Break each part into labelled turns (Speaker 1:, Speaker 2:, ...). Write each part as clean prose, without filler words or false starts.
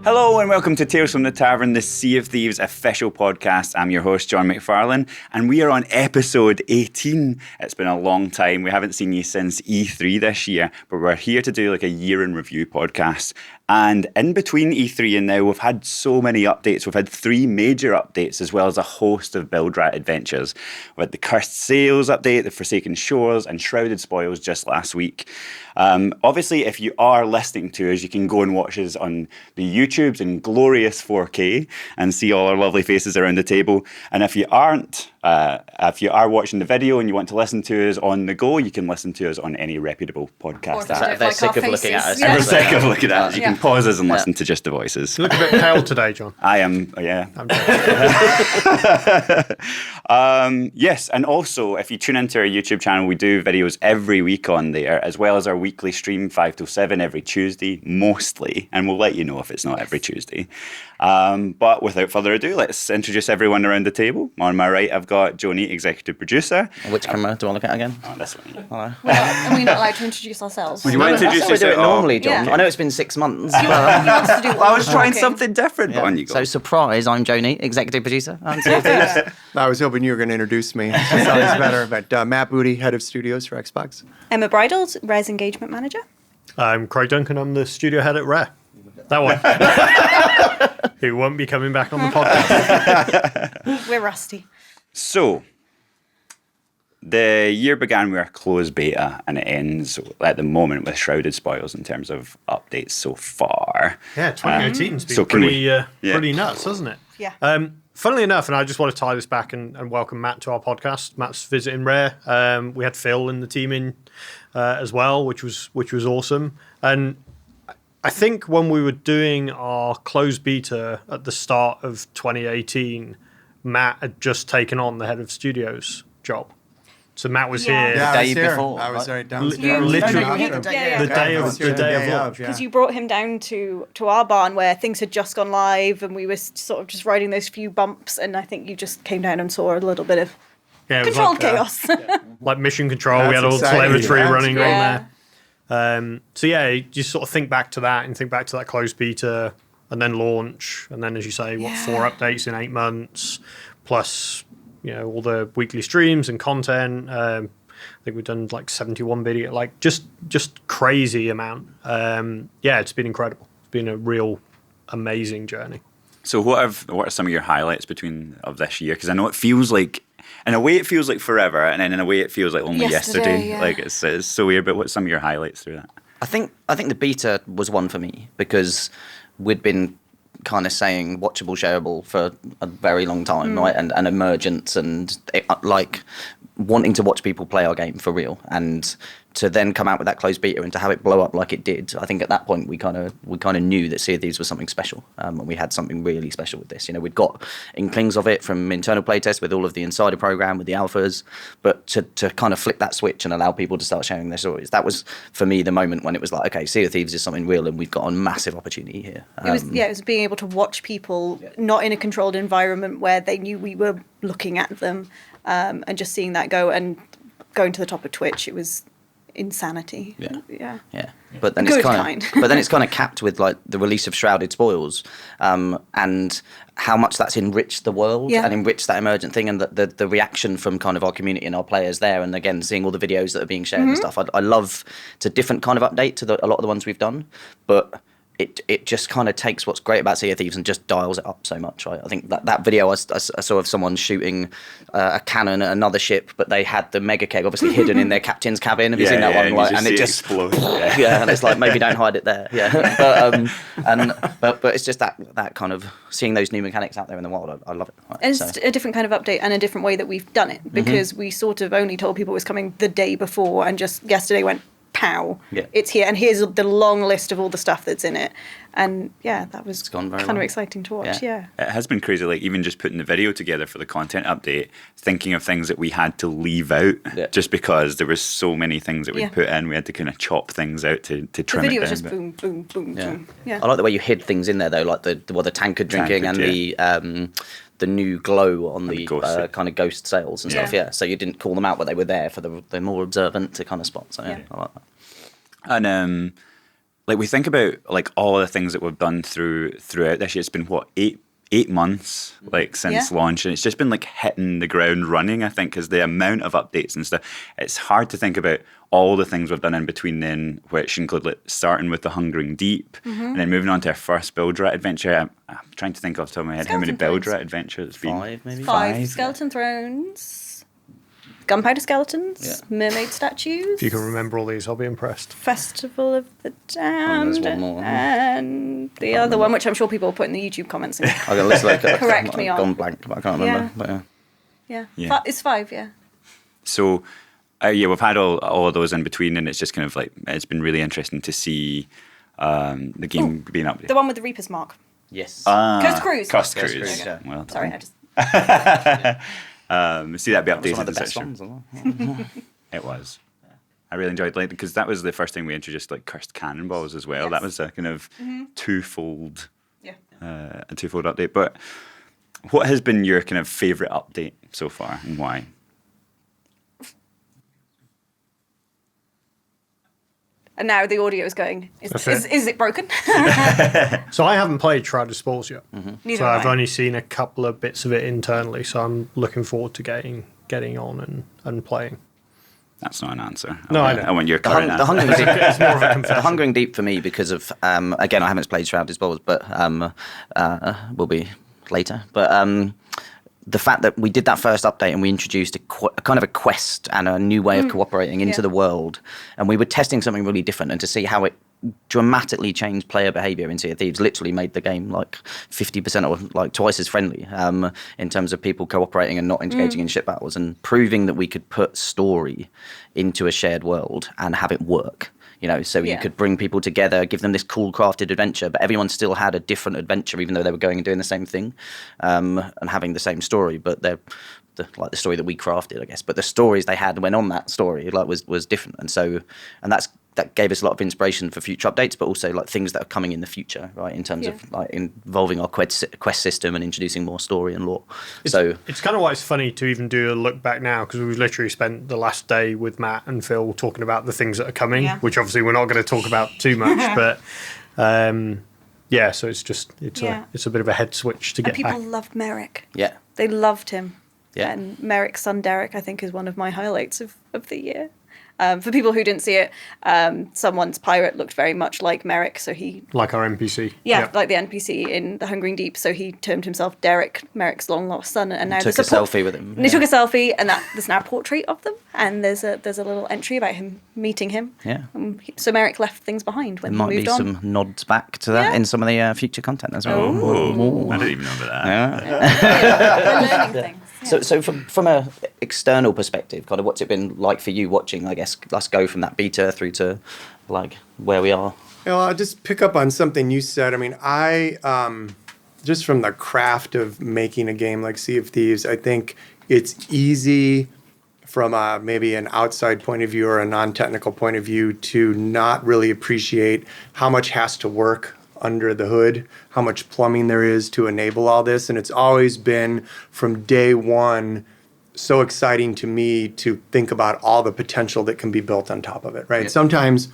Speaker 1: Hello and welcome to Tales from the Tavern, the Sea of Thieves official podcast. I'm your host, John McFarlane, and we are on episode 18. It's been a long time. We haven't seen you since E3 this year, but we're here to do like a year in review podcast. And in between E3 and now, we've had so many updates. We've had 3 major updates, as well as a host of Build Rat adventures. We had the Cursed Sails update, the Forsaken Shores, and Shrouded Spoils just last week. Obviously, if you are listening to us, you can go and watch us on the YouTubes in glorious 4K and see all our lovely faces around the table. And if you aren't, if you are watching the video and you want to listen to us on the go, you can listen to us on any reputable podcast app.
Speaker 2: They're sick of looking at us.
Speaker 1: Yeah. They're sick of looking at us. You can pause us and listen to just the voices.
Speaker 3: You look a bit pale today, John.
Speaker 1: I am, yeah. Yes, and also, if you tune into our YouTube channel, we do videos every week on there, as well as our weekly stream, 5 till 7 every Tuesday, mostly, and we'll let you know if it's not every Tuesday. But without further ado, let's introduce everyone around the table. On my right, I've got Joni, executive producer.
Speaker 2: Which camera do I look at again?
Speaker 1: Oh, this one.
Speaker 2: Hello.
Speaker 4: Well, are we not allowed to introduce ourselves?
Speaker 1: You want to introduce
Speaker 2: We do it
Speaker 1: yourself?
Speaker 2: normally, John.
Speaker 4: Yeah.
Speaker 2: I know it's been 6 months.
Speaker 4: He wants to do all
Speaker 1: I was
Speaker 4: the
Speaker 1: trying
Speaker 4: talking.
Speaker 1: something different, but on you go.
Speaker 2: So, surprise, I'm Joni, executive producer. I'm Sea of Thieves.
Speaker 5: I was hoping you were going to introduce me. That sounds better. But Matt Booty, head of studios for Xbox.
Speaker 4: Emma Bridle, Res Engagement Manager.
Speaker 3: I'm Craig Duncan. I'm the studio head at Rare. That one. Who won't be coming back on the podcast.
Speaker 4: We're rusty.
Speaker 1: So, the year began with a closed beta, and it ends at the moment with Shrouded Spoils in terms of updates so far.
Speaker 3: Yeah, 2018's been
Speaker 1: So can
Speaker 3: pretty nuts, hasn't it?
Speaker 4: Yeah.
Speaker 3: Funnily enough, and I just want to tie this back and welcome Matt to our podcast. Matt's visiting Rare. We had Phil and the team in as well, which was awesome. And I think when we were doing our closed beta at the start of 2018, Matt had just taken on the head of studios job. So Matt was
Speaker 4: Yeah.
Speaker 3: here.
Speaker 5: Yeah,
Speaker 2: day
Speaker 5: I was here.
Speaker 2: before,
Speaker 5: I was
Speaker 2: right?
Speaker 5: right downstairs.
Speaker 4: You-
Speaker 3: Literally,
Speaker 4: Yeah, yeah.
Speaker 3: the day
Speaker 5: I
Speaker 3: of
Speaker 5: was here
Speaker 3: the day of.
Speaker 5: yeah.
Speaker 4: Because you brought him down to our barn where things had just gone live and we were sort of just riding those few bumps, and I think you just came down and saw a little bit of
Speaker 3: Yeah, it was
Speaker 4: controlled
Speaker 3: like,
Speaker 4: chaos.
Speaker 3: like mission control. We
Speaker 5: That's
Speaker 3: had all the
Speaker 5: exciting.
Speaker 3: telemetry
Speaker 5: That's
Speaker 3: running
Speaker 5: great.
Speaker 3: on
Speaker 4: Yeah.
Speaker 3: there. So yeah, you just sort of think back to that and think back to that closed beta and then launch. And then, as you say,
Speaker 4: Yeah.
Speaker 3: 4 updates in 8 months, plus, all the weekly streams and content. I think we've done like 71 video, like just crazy amount. It's been incredible. It's been a real amazing journey.
Speaker 1: So what are some of your highlights of this year? Because I know it feels like, in a way it feels like forever, and then in a way it feels like only yesterday.
Speaker 4: Yeah.
Speaker 1: Like it's so weird. But what's some of your highlights through that?
Speaker 2: I think the beta was one for me because we'd been kind of saying watchable, shareable for a very long time, right? And emergence and like wanting to watch people play our game for real, and to then come out with that closed beta and to have it blow up like it did. I think at that point we kind of knew that Sea of Thieves was something special, and we had something really special with this. We'd got inklings of it from internal playtests with all of the insider program with the alphas, but to kind of flip that switch and allow people to start sharing their stories, that was for me the moment when it was like, okay, Sea of Thieves is something real, and we've got a massive opportunity here.
Speaker 4: It was being able to watch people not in a controlled environment where they knew we were looking at them, and just seeing that go and going to the top of Twitch. It was insanity. Yeah.
Speaker 2: But then
Speaker 4: Good
Speaker 2: it's kind
Speaker 4: kind.
Speaker 2: but then it's kind of capped with like the release of Shrouded Spoils, and how much that's enriched the world and enriched that emergent thing, and the reaction from kind of our community and our players there, and again seeing all the videos that are being shared and stuff. I love, it's a different kind of update to a lot of the ones we've done, but it just kind of takes what's great about Sea of Thieves and just dials it up so much. Right? I think that video I saw of someone shooting a cannon at another ship, but they had the mega keg obviously hidden in their captain's cabin. Have you seen that one? Like, and it just
Speaker 1: explodes.
Speaker 2: and it's like, maybe don't hide it there. But it's just that kind of seeing those new mechanics out there in the wild. I love it. Right?
Speaker 4: And it's a different kind of update and a different way that we've done it, because we sort of only told people it was coming the day before, and just yesterday went, pow, it's here, and here's the long list of all the stuff that's in it. And that was
Speaker 2: gone very
Speaker 4: kind of
Speaker 2: well.
Speaker 4: exciting to watch. Yeah.
Speaker 1: It has been crazy, like even just putting the video together for the content update, thinking of things that we had to leave out just because there was so many things that we put in. We had to kind of chop things out to
Speaker 4: The
Speaker 1: trim
Speaker 4: video
Speaker 1: it down.
Speaker 4: was just boom, boom, boom, boom. Yeah.
Speaker 2: I like the way you hid things in there though, like the tankard drinking and the new glow on the
Speaker 1: ghost,
Speaker 2: kind of ghost sails and stuff. Yeah, so you didn't call them out, but they were there for the more observant to kind of spot. So I like that.
Speaker 1: And like we think about like all the things that we've done throughout this year. It's been what, 8 months like since launch, and it's just been like hitting the ground running, I think, because the amount of updates and stuff, it's hard to think about all the things we've done in between then, which include like starting with the Hungering Deep and then moving on to our first build rat adventure. I'm trying to think off the top of my head how many build rat adventures it's been.
Speaker 2: 5 maybe?
Speaker 4: 5 skeleton thrones, gunpowder skeletons, mermaid statues.
Speaker 3: If you can remember all these, I'll be impressed.
Speaker 4: Festival of the
Speaker 2: there's
Speaker 4: Damned,
Speaker 2: one more.
Speaker 4: and the other one, which I'm sure people will put in the YouTube comments. And
Speaker 2: I got list like
Speaker 4: Correct me
Speaker 2: I've
Speaker 4: on.
Speaker 2: gone blank, but I can't remember. But
Speaker 1: Yeah.
Speaker 4: It's 5, yeah.
Speaker 1: So, we've had all of those in between, and it's just kind of like, it's been really interesting to see the game being updated.
Speaker 4: The one with the Reaper's Mark.
Speaker 2: yes.
Speaker 4: Coast Cruise.
Speaker 1: Coast
Speaker 2: Coast
Speaker 1: Cruise.
Speaker 2: Cruise, yeah.
Speaker 1: Well done.
Speaker 4: Sorry, I just...
Speaker 1: See that be
Speaker 2: That was
Speaker 1: updated
Speaker 2: one of the
Speaker 1: this
Speaker 2: best
Speaker 1: year.
Speaker 2: ones. Wasn't it?
Speaker 1: It was. I really enjoyed like because that was the first thing we introduced like cursed cannonballs as well.
Speaker 4: Yes.
Speaker 1: That was a kind of twofold
Speaker 4: Yeah.
Speaker 1: a twofold update. But what has been your kind of favourite update so far, and why?
Speaker 4: And now the audio is going.
Speaker 3: That's
Speaker 4: Is it broken?
Speaker 3: So I haven't played Shrouded Spores yet.
Speaker 4: Neither
Speaker 3: So
Speaker 4: have
Speaker 3: I've
Speaker 4: I.
Speaker 3: only seen a couple of bits of it internally. So I'm looking forward to getting on and playing.
Speaker 1: That's not an answer.
Speaker 3: No, I know.
Speaker 1: I want your
Speaker 2: The,
Speaker 1: current
Speaker 2: the
Speaker 1: answer.
Speaker 2: Hungering Deep.
Speaker 3: It's more of a confession.
Speaker 2: The Hungering Deep for me because of again I haven't played Shrouded Spores, but will be later. But the fact that we did that first update and we introduced a kind of a quest and a new way of cooperating into
Speaker 4: Yeah.
Speaker 2: the world, and we were testing something really different, and to see how it dramatically changed player behavior in Sea of Thieves, literally made the game like 50% or like twice as friendly in terms of people cooperating and not engaging in ship battles, and proving that we could put story into a shared world and have it work. You know, so you
Speaker 4: Yeah.
Speaker 2: could bring people together, give them this cool crafted adventure, but everyone still had a different adventure, even though they were going and doing the same thing, and having the same story. But they're like the story that we crafted, I guess. But the stories they had when on that story like was different, and that gave us a lot of inspiration for future updates, but also like things that are coming in the future, right? In terms of like involving our quest system and introducing more story and lore.
Speaker 3: It's kind of why it's funny to even do a look back now, because we've literally spent the last day with Matt and Phil talking about the things that are coming, which obviously we're not going to talk about too much, but so it's a bit of a head switch to
Speaker 4: And
Speaker 3: get
Speaker 4: people
Speaker 3: back.
Speaker 4: loved Merrick.
Speaker 2: Yeah.
Speaker 4: They loved him.
Speaker 2: Yeah.
Speaker 4: And Merrick's son Derek, I think, is one of my highlights of the year. For people who didn't see it, someone's pirate looked very much like Merrick, so he...
Speaker 3: Like our NPC.
Speaker 4: like the NPC in The Hungering Deep, so he termed himself Derek, Merrick's long-lost son, and now
Speaker 2: Took
Speaker 4: there's
Speaker 2: a selfie with him.
Speaker 4: And they took a selfie, and there's now a portrait of them, and there's a little entry about him meeting him.
Speaker 2: Yeah.
Speaker 4: So Merrick left things behind when
Speaker 2: There
Speaker 4: he
Speaker 2: might
Speaker 4: moved
Speaker 2: be
Speaker 4: on.
Speaker 2: some nods back to that
Speaker 4: Yeah.
Speaker 2: in some of the future content as well.
Speaker 1: Oh, I didn't even know about that.
Speaker 4: We're learning things. Yeah.
Speaker 2: So from a external perspective, kind of what's it been like for you watching? I guess let's go from that beta through to like where we are.
Speaker 5: I'll just pick up on something you said. I mean, just from the craft of making a game like Sea of Thieves, I think it's easy from maybe an outside point of view or a non-technical point of view to not really appreciate how much has to work under the hood, how much plumbing there is to enable all this. And it's always been from day one so exciting to me to think about all the potential that can be built on top of it, right?
Speaker 2: Yeah.
Speaker 5: Sometimes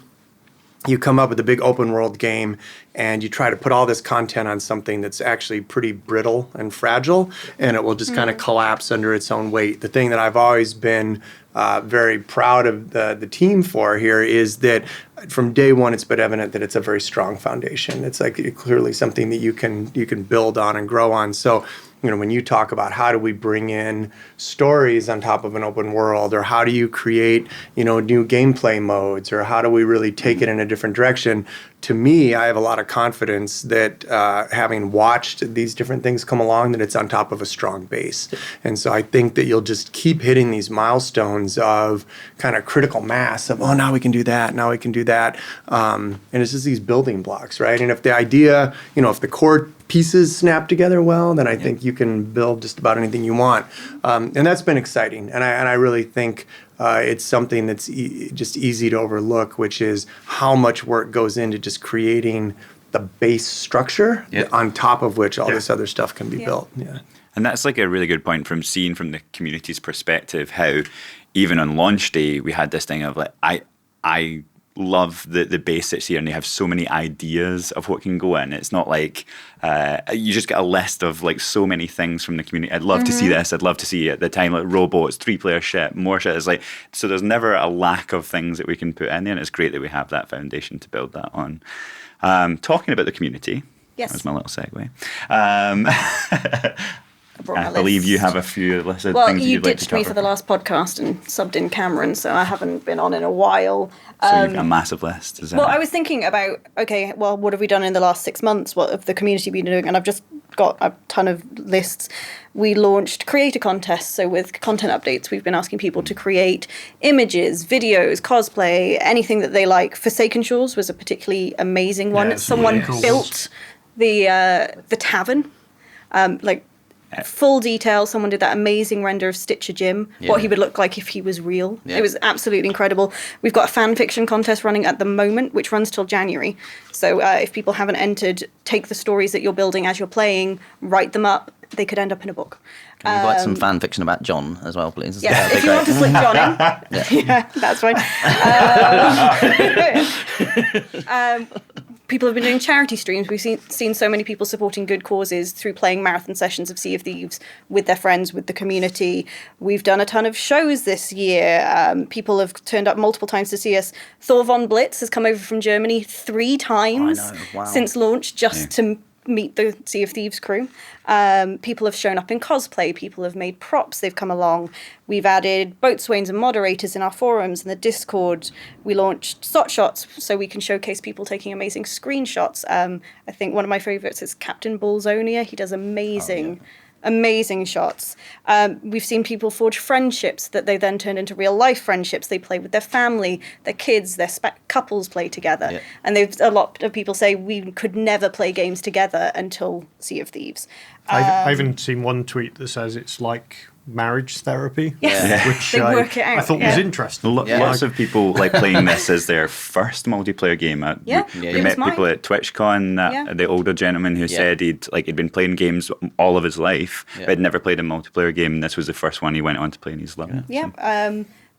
Speaker 5: you come up with a big open world game and you try to put all this content on something that's actually pretty brittle and fragile, and it will just kind of collapse under its own weight. The thing that I've always been very proud of the team for here is that from day one, it's been evident that it's a very strong foundation. It's like clearly something that you can build on and grow on. So, when you talk about how do we bring in stories on top of an open world, or how do you create, new gameplay modes, or how do we really take it in a different direction? To me, I have a lot of confidence that having watched these different things come along, that it's on top of a strong base. And so I think that you'll just keep hitting these milestones of kind of critical mass of, now we can do that, now we can do that. And it's just these building blocks, right? And if the idea, if the core pieces snap together well, then I think you can build just about anything you want. And that's been exciting. And I really think it's something that's just easy to overlook, which is how much work goes into just creating the base structure on top of which all this other stuff can be built. Yeah.
Speaker 1: And that's like a really good point from seeing from the community's perspective how even on launch day we had this thing of like I love the basics here, and they have so many ideas of what can go in. It's not like you just get a list of like so many things from the community. I'd love to see this. I'd love to see at the time like rowboats, 3-player ship, more shit. It's like, so there's never a lack of things that we can put in there, and it's great that we have that foundation to build that on. Talking about the community.
Speaker 4: Yes.
Speaker 1: That was my little segue.
Speaker 4: I
Speaker 1: I believe you have a few listed
Speaker 4: Well,
Speaker 1: things
Speaker 4: you
Speaker 1: you'd like to
Speaker 4: ditched
Speaker 1: cover.
Speaker 4: me for the last podcast and subbed in Cameron, so I haven't been on in a while.
Speaker 1: So you've got a massive list. Is
Speaker 4: Well, I was thinking about, okay, well, what have we done in the last 6 months? What have the community been doing? And I've just got a ton of lists. We launched creator contests. So with content updates, we've been asking people to create images, videos, cosplay, anything that they like. Forsaken Shores was a particularly amazing one.
Speaker 3: it's
Speaker 4: Someone
Speaker 3: really cool.
Speaker 4: built the Tavern, full detail. Someone did that amazing render of Stitcher Jim, what he would look like if he was real.
Speaker 2: Yeah.
Speaker 4: It was absolutely incredible. We've got a fan fiction contest running at the moment, which runs till January. So if people haven't entered, take the stories that you're building as you're playing, write them up. They could end up in a book.
Speaker 2: Can you write some fan fiction about John as well, please?
Speaker 4: Yes,
Speaker 2: That'd be
Speaker 4: if you want to slip John in, yeah, that's fine. People have been doing charity streams. We've seen so many people supporting good causes through playing marathon sessions of Sea of Thieves with their friends, with the community. We've done a ton of shows this year. People have turned up multiple times to see us. Thor von Blitz has come over from Germany 3 times
Speaker 2: Wow.
Speaker 4: since launch just to meet the Sea of Thieves crew. People have shown up in cosplay. People have made props. They've come along. We've added boatswains and moderators in our forums and the Discord. We launched SOT shots so we can showcase people taking amazing screenshots. I think one of my favorites is Captain Bullzonia. He does amazing shots. We've seen people forge friendships that they then turn into real life friendships. They play with their family, their kids, their couples play together.
Speaker 2: Yeah.
Speaker 4: And a lot of people say we could never play games together until Sea of Thieves.
Speaker 3: I've even seen one tweet that says it's like marriage therapy,
Speaker 4: Yes.
Speaker 3: which
Speaker 4: They work it out,
Speaker 3: I thought was
Speaker 4: yeah.
Speaker 3: interesting.
Speaker 1: Lots of people like playing this as their first multiplayer game.
Speaker 4: Yeah,
Speaker 1: We
Speaker 4: it was
Speaker 1: met
Speaker 4: mine.
Speaker 1: people at TwitchCon.
Speaker 4: Yeah.
Speaker 1: The older gentleman who said he'd been playing games all of his life, but had never played a multiplayer game. And this was the first one he went on to play, and he's loving it.
Speaker 4: Yeah.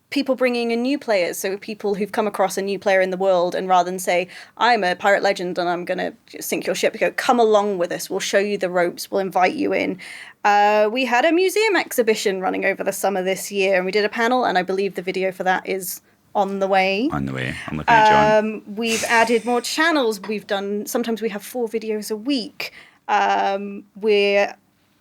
Speaker 4: People bringing in new players, so people who've come across a new player in the world, and rather than say, I'm a pirate legend and I'm going to sink your ship, you go, come along with us, we'll show you the ropes, we'll invite you in. We had a museum exhibition running over the summer this year, and we did a panel, and I believe the video for that is on the way.
Speaker 1: On the way. I'm looking at John.
Speaker 4: We've added more channels. Sometimes we have 4 videos a week.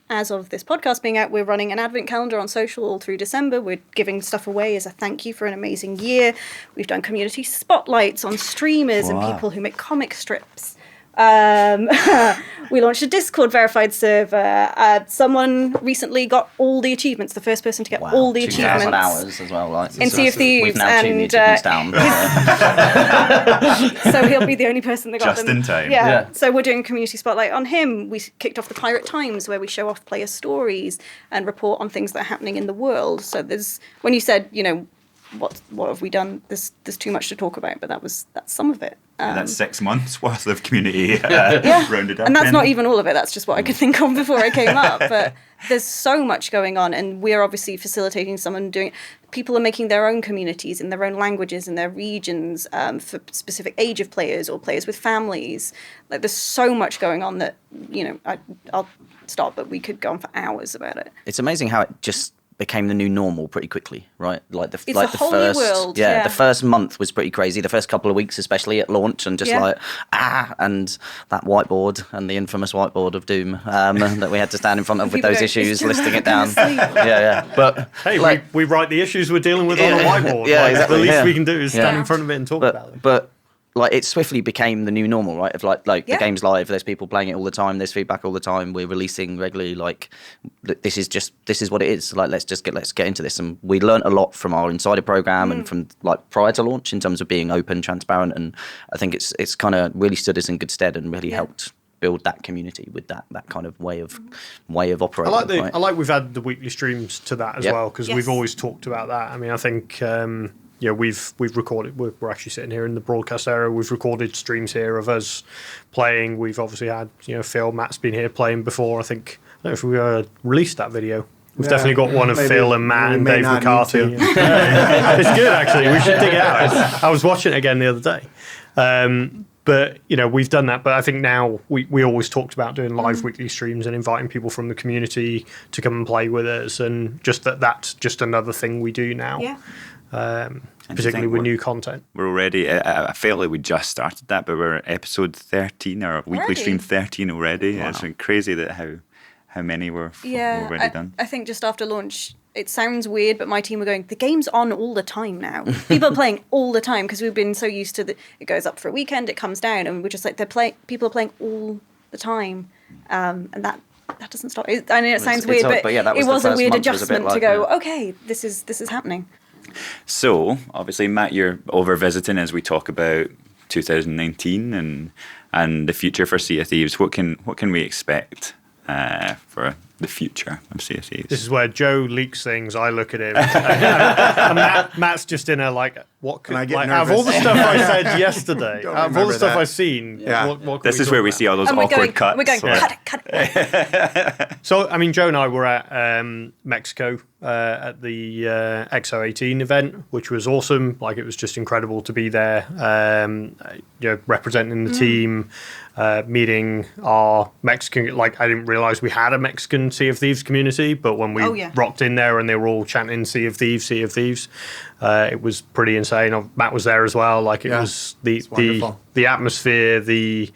Speaker 4: As of this podcast being out, we're running an advent calendar on social all through December. We're giving stuff away as a thank you for an amazing year. We've done community spotlights on streamers and people who make comic strips. We launched a Discord verified server. Someone recently got all the achievements, the first person to get all the
Speaker 2: 2,000
Speaker 4: achievements.
Speaker 2: hours as well. Like,
Speaker 4: In Sea of Thieves.
Speaker 2: we've now tuned the achievements down.
Speaker 4: So he'll be the only person that got
Speaker 1: Just
Speaker 4: them.
Speaker 1: in time.
Speaker 4: Yeah. So we're doing community spotlight on him. We kicked off the Pirate Times, where we show off player stories and report on things that are happening in the world. So when you said, what have we done? There's too much to talk about, but that's some of it.
Speaker 1: That's 6 months worth of community rounded up.
Speaker 4: And that's
Speaker 1: in.
Speaker 4: not even all of it. That's just what I could think of before I came up. But there's so much going on, and we're obviously facilitating someone doing. People are making their own communities in their own languages in their regions for specific age of players or players with families. Like there's so much going on that I'll stop, but we could go on for hours about it.
Speaker 2: It's amazing how it just became the new normal pretty quickly, right? Like the
Speaker 4: It's a whole new
Speaker 2: first
Speaker 4: world,
Speaker 2: the first month was pretty crazy. The first couple of weeks, especially at launch, and just and that whiteboard and the infamous whiteboard of doom that we had to stand in front of with
Speaker 4: People
Speaker 2: those
Speaker 4: go,
Speaker 2: issues,
Speaker 4: "It's
Speaker 2: listing it
Speaker 4: gonna
Speaker 2: down.
Speaker 4: sleep."
Speaker 2: But
Speaker 3: Hey, we write the issues we're dealing with on a whiteboard.
Speaker 2: Yeah, exactly,
Speaker 3: The least
Speaker 2: yeah.
Speaker 3: we can do is stand
Speaker 2: Yeah.
Speaker 3: in front of it and talk about it.
Speaker 2: but like it swiftly became the new normal, right? Of like the game's live. There's people playing it all the time. There's feedback all the time. We're releasing regularly. Like this is what it is. Like let's get into this. And we learned a lot from our insider program and from like prior to launch in terms of being open, transparent, and I think it's kind of really stood us in good stead and really helped build that community with that kind of way of operating.
Speaker 3: I like we've had the weekly streams to that as well, because we've always talked about that. I mean, I think we've recorded. We're actually sitting here in the broadcast area. We've recorded streams here of us playing. We've obviously had Phil, Matt's been here playing before. I don't know if we released that video We've definitely got one of
Speaker 5: maybe
Speaker 3: Phil and Matt
Speaker 5: we
Speaker 3: and
Speaker 5: may
Speaker 3: Dave
Speaker 5: not need
Speaker 3: McCarthy.
Speaker 5: to.
Speaker 3: It's good, actually. We should dig it out. I was watching it again the other day. But, we've done that. But I think now we always talked about doing live weekly streams and inviting people from the community to come and play with us. And just that's just another thing we do now.
Speaker 4: Yeah.
Speaker 3: Particularly with new content.
Speaker 1: We're already, I felt like we just started that, but we're at episode 13 or weekly
Speaker 4: Already?
Speaker 1: stream 13 already.
Speaker 2: Wow.
Speaker 1: It's been crazy that how many were already done.
Speaker 4: I think just after launch, it sounds weird, but my team were going, the game's on all the time now. People are playing all the time because we've been so used to it goes up for a weekend, it comes down, and we're just like, people are playing all the time. And that doesn't stop. I know it sounds weird, but
Speaker 2: that
Speaker 4: it was
Speaker 2: the
Speaker 4: a
Speaker 2: first
Speaker 4: weird
Speaker 2: month was a bit
Speaker 4: adjustment to
Speaker 2: like
Speaker 4: go,
Speaker 2: that.
Speaker 4: okay, this is happening.
Speaker 1: So, obviously, Matt, you're over visiting as we talk about 2019 and the future for Sea of Thieves. What can we expect for the future of Sea of Thieves?
Speaker 3: This is where Joe leaks things. I look at him. and Matt's just in a what could
Speaker 5: I get
Speaker 3: out of all the
Speaker 5: nervous?
Speaker 3: stuff I said yesterday,
Speaker 5: Don't
Speaker 3: out of all the
Speaker 5: remember
Speaker 3: stuff
Speaker 5: that.
Speaker 3: I've seen,
Speaker 5: Yeah.
Speaker 3: what can
Speaker 1: This is
Speaker 3: talk
Speaker 1: where we
Speaker 3: about?
Speaker 1: see all those
Speaker 4: And
Speaker 1: awkward cuts.
Speaker 4: we're going,
Speaker 1: like-
Speaker 4: cut it.
Speaker 3: So, I mean, Joe and I were at Mexico at the XO18 event, which was awesome. Like, it was just incredible to be there, representing the team, meeting our Mexican. Like, I didn't realize we had a Mexican Sea of Thieves community, but when we
Speaker 4: Oh, yeah.
Speaker 3: rocked in there and they were all chanting Sea of Thieves, Sea of Thieves, it was pretty insane. Matt was there as well. Like, it
Speaker 5: Yeah,
Speaker 3: was the
Speaker 5: wonderful.
Speaker 3: the atmosphere, the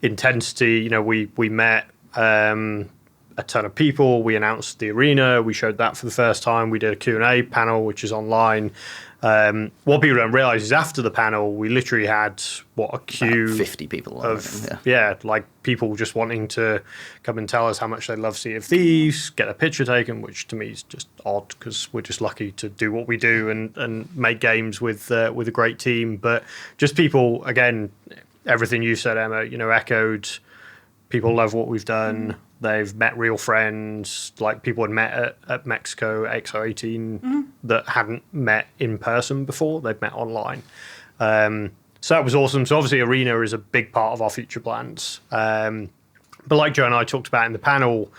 Speaker 3: intensity. We met a ton of people. We announced the arena. We showed that for the first time. We did a Q&A panel, which is online. What people don't realize is after the panel, we literally had a queue
Speaker 2: 50 people. I
Speaker 3: of
Speaker 2: reckon,
Speaker 3: like people just wanting to come and tell us how much they love Sea of Thieves, get a picture taken, which to me is just odd because we're just lucky to do what we do and make games with a great team. But just people, again, everything you said, Emma, echoed. People love what we've done. They've met real friends, like people had met at Mexico XO18 that hadn't met in person before. They'd met online. So that was awesome. So obviously Arena is a big part of our future plans. But like Joe and I talked about in the panel,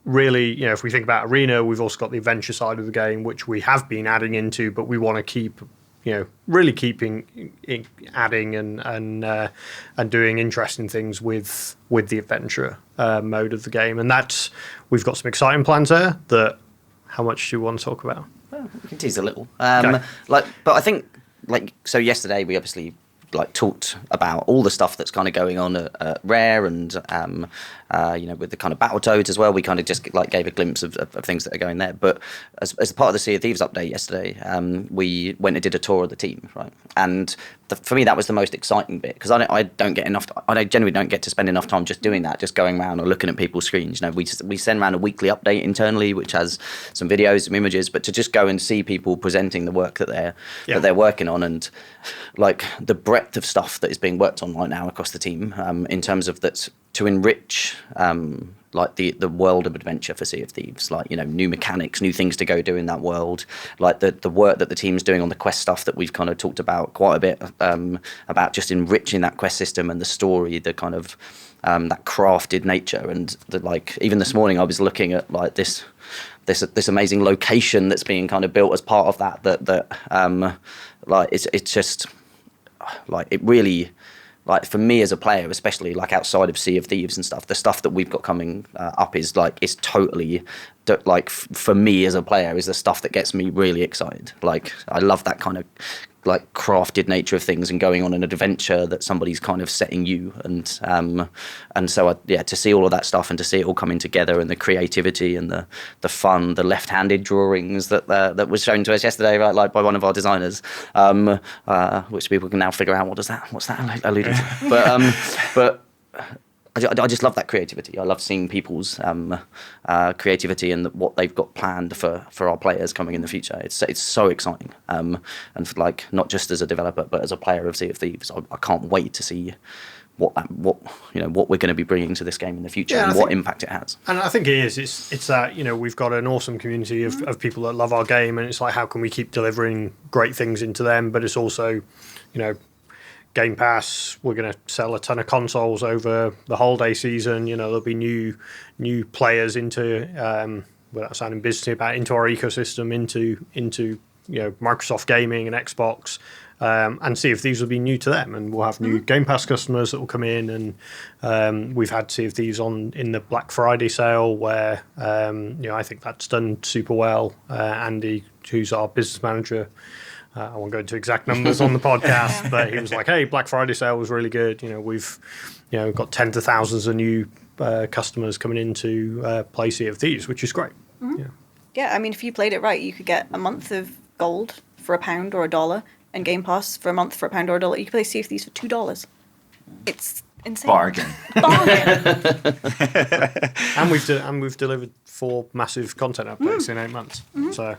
Speaker 3: really, if we think about Arena, we've also got the adventure side of the game, which we have been adding into, but we want to keep really adding and doing interesting things with the adventure mode of the game, and we've got some exciting plans there. How much do you want to talk about?
Speaker 2: We can tease a little.
Speaker 3: Okay.
Speaker 2: But I think so. Yesterday we obviously talked about all the stuff that's kind of going on at Rare and with the kind of Battletoads as well. We kind of just gave a glimpse of things that are going there. But as part of the Sea of Thieves update yesterday, we went and did a tour of the team, right? And for me, that was the most exciting bit because I generally don't get to spend enough time just doing that, just going around and looking at people's screens. We send around a weekly update internally, which has some videos, some images, but to just go and see people presenting the work that they're working on and the breadth of stuff that is being worked on right now across the team in terms of that's to enrich the world of adventure for Sea of Thieves, new mechanics, new things to go do in that world, the work that the team's doing on the quest stuff that we've kind of talked about quite a bit about just enriching that quest system and the story, the kind of that crafted nature, and even this morning I was looking at this amazing location that's being kind of built as part of that it's just it really. For me as a player, especially outside of Sea of Thieves and stuff, the stuff that we've got coming up is totally for me as a player is the stuff that gets me really excited. I love that kind of crafted nature of things and going on an adventure that somebody's kind of setting you and so to see all of that stuff and to see it all coming together and the creativity and the fun, the left-handed drawings that was shown to us yesterday, right, by one of our designers, which people can now figure out what's that alluding to, but. I just love that creativity. I love seeing people's creativity and what they've got planned for our players coming in the future. It's so exciting, and not just as a developer but as a player of Sea of Thieves, I can't wait to see what we're going to be bringing to this game in the future and what impact it has.
Speaker 3: And I think it is. It's that we've got an awesome community of people that love our game, and it's how can we keep delivering great things into them? But it's also Game Pass. We're going to sell a ton of consoles over the holiday season. There'll be new players into without sounding businessy about into our ecosystem, into Microsoft Gaming and Xbox. And Sea of Thieves will be new to them, and we'll have new Game Pass customers that will come in. And we've had Sea of Thieves in the Black Friday sale, where I think that's done super well. Andy, who's our business manager, I won't go into exact numbers on the podcast, but he was like, "Hey, Black Friday sale was really good. We've got tens of thousands of new customers coming in to play Sea of Thieves, which is great."
Speaker 4: Yeah, I mean, if you played it right, you could get a month of gold for £1 or $1, and Game Pass for a month for £1 or $1. You can play Sea of Thieves for $2. It's insane.
Speaker 1: Bargain.
Speaker 3: And we've delivered 4 massive content updates in 8 months. So.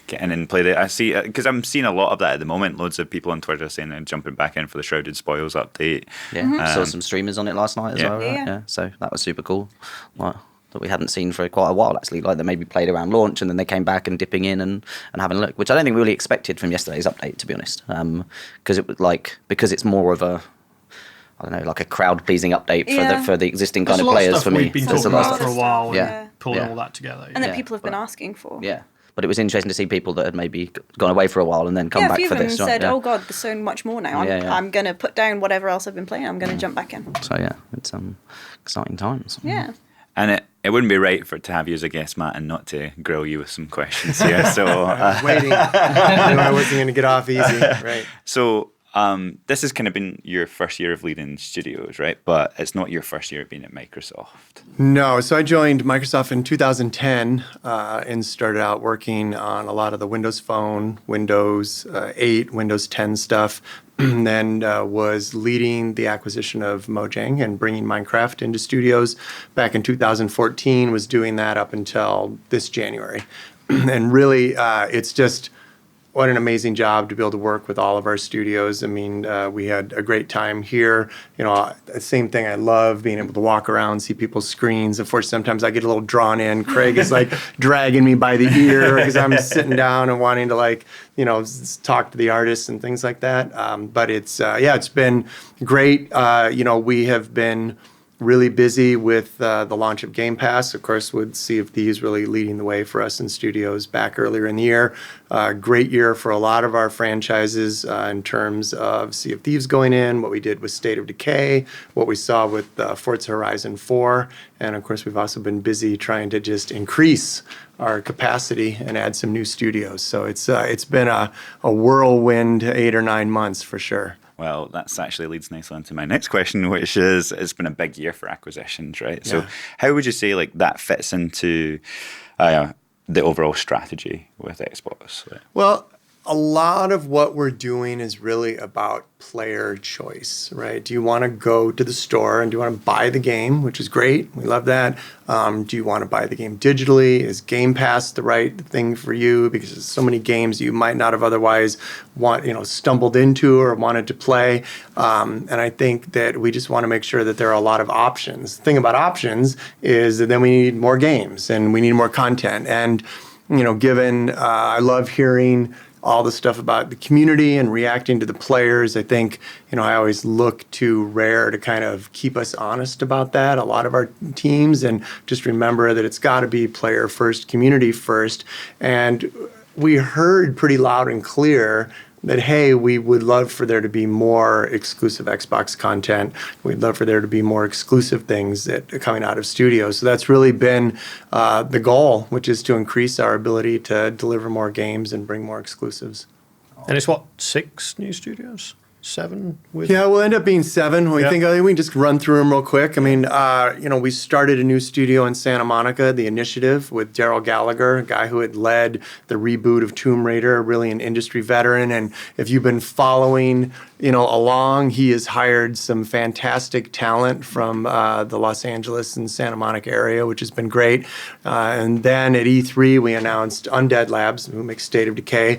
Speaker 1: Getting in and played it. I see, because I'm seeing a lot of that at the moment. Loads of people on Twitter saying they're jumping back in for the Shrouded Spoils update.
Speaker 2: Yeah, saw some streamers on it last night as well, right?
Speaker 4: Yeah.
Speaker 2: So that was super cool. That we hadn't seen for quite a while, actually. Like, they maybe played around launch and then they came back and dipping in and having a look, which I don't think we really expected from yesterday's update, to be honest. Because it was because it's more of a, I don't know, like a crowd-pleasing update for the existing kind of players for me.
Speaker 3: We've been
Speaker 4: There's
Speaker 3: talking
Speaker 4: a lot
Speaker 3: about
Speaker 4: of
Speaker 3: for a while,
Speaker 2: Yeah.
Speaker 3: and pulling all that together.
Speaker 4: And that
Speaker 2: Yeah,
Speaker 4: people have been asking for.
Speaker 2: Yeah. But it was interesting to see people that had maybe gone away for a while and then come
Speaker 4: A
Speaker 2: back
Speaker 4: few
Speaker 2: for
Speaker 4: of them
Speaker 2: this.
Speaker 4: said,
Speaker 2: right?
Speaker 4: "Oh God, there's so much more now. I'm going to put down whatever else I've been playing. I'm going to jump back in."
Speaker 2: So yeah, it's exciting times.
Speaker 4: Yeah.
Speaker 1: And it wouldn't be right to have you as a guest, Matt, and not to grill you with some questions here. So
Speaker 5: Waiting. I knew I wasn't going to get off easy. Right.
Speaker 1: So this has kind of been your first year of leading studios, right? But it's not your first year of being at Microsoft.
Speaker 5: No, so I joined Microsoft in 2010 and started out working on a lot of the Windows Phone, Windows 8, Windows 10 stuff. And then was leading the acquisition of Mojang and bringing Minecraft into studios back in 2014, was doing that up until this January. And really, it's just what an amazing job to be able to work with all of our studios. I mean, we had a great time here. The same thing. I love being able to walk around, see people's screens. Of course, sometimes I get a little drawn in. Craig is like dragging me by the ear because I'm sitting down and wanting to talk to the artists and things like that. But it's been great. We have been really busy with the launch of Game Pass, of course, with Sea of Thieves really leading the way for us in studios back earlier in the year. Great year for a lot of our franchises in terms of Sea of Thieves going in, what we did with State of Decay, what we saw with Forza Horizon 4, and of course we've also been busy trying to just increase our capacity and add some new studios. So it's been a whirlwind 8 or 9 months for sure.
Speaker 1: Well, that actually leads nicely into my next question, which is, it's been a big year for acquisitions, right? Yeah. So how would you say that fits into the overall strategy with Xbox?
Speaker 5: Well, a lot of what we're doing is really about player choice, right? Do you want to go to the store and do you want to buy the game, which is great. We love that. Do you want to buy the game digitally? Is Game Pass the right thing for you? Because there's so many games you might not have otherwise stumbled into or wanted to play. And I think that we just want to make sure that there are a lot of options. The thing about options is that then we need more games and we need more content. And, given I love hearing all the stuff about the community and reacting to the players. I think, I always look to Rare to kind of keep us honest about that, a lot of our teams, and just remember that it's got to be player first, community first. And we heard pretty loud and clear that, hey, we would love for there to be more exclusive Xbox content. We'd love for there to be more exclusive things that are coming out of studios. So that's really been the goal, which is to increase our ability to deliver more games and bring more exclusives.
Speaker 3: And it's 6 new studios? 7?
Speaker 5: Yeah, we'll end up being 7. We think we can just run through them real quick. I mean, we started a new studio in Santa Monica, The Initiative, with Daryl Gallagher, a guy who had led the reboot of Tomb Raider, really an industry veteran. And if you've been following, along, he has hired some fantastic talent from the Los Angeles and Santa Monica area, which has been great. And then at E3, we announced Undead Labs, who makes State of Decay,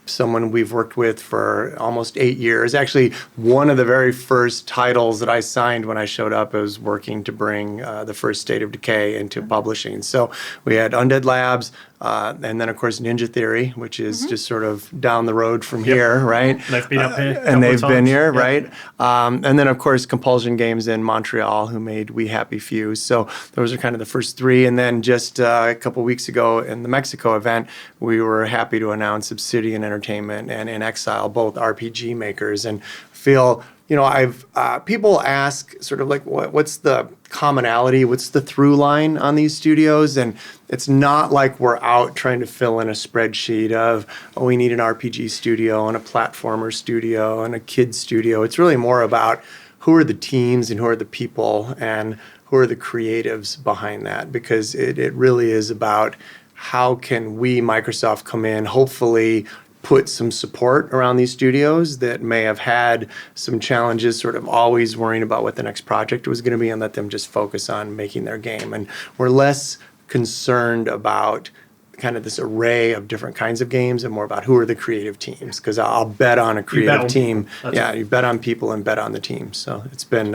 Speaker 5: someone we've worked with for almost 8 years. Actually, one of the very first titles that I signed when I showed up, I was working to bring the first State of Decay into publishing. So we had Undead Labs, and then of course Ninja Theory, which is just sort of down the road from here, right?
Speaker 3: They've been up here,
Speaker 5: and they've been here,
Speaker 3: Yep.
Speaker 5: right? And then of course Compulsion Games in Montreal, who made We Happy Few. So those are kind of the first three. And then just a couple weeks ago in the Mexico event, we were happy to announce Obsidian Entertainment and In Exile, both RPG makers, and feel. I've people ask sort of like what's the commonality, what's the through line on these studios, and it's not like we're out trying to fill in a spreadsheet of we need an RPG studio and a platformer studio and a kids studio. It's really more about who are the teams and who are the people and who are the creatives behind that, because it really is about how can we, Microsoft, come in, hopefully put some support around these studios that may have had some challenges, sort of always worrying about what the next project was going to be, and let them just focus on making their game. And we're less concerned about kind of this array of different kinds of games and more about who are the creative teams, because I'll bet on a creative team. You bet on people and bet on the team. So it's been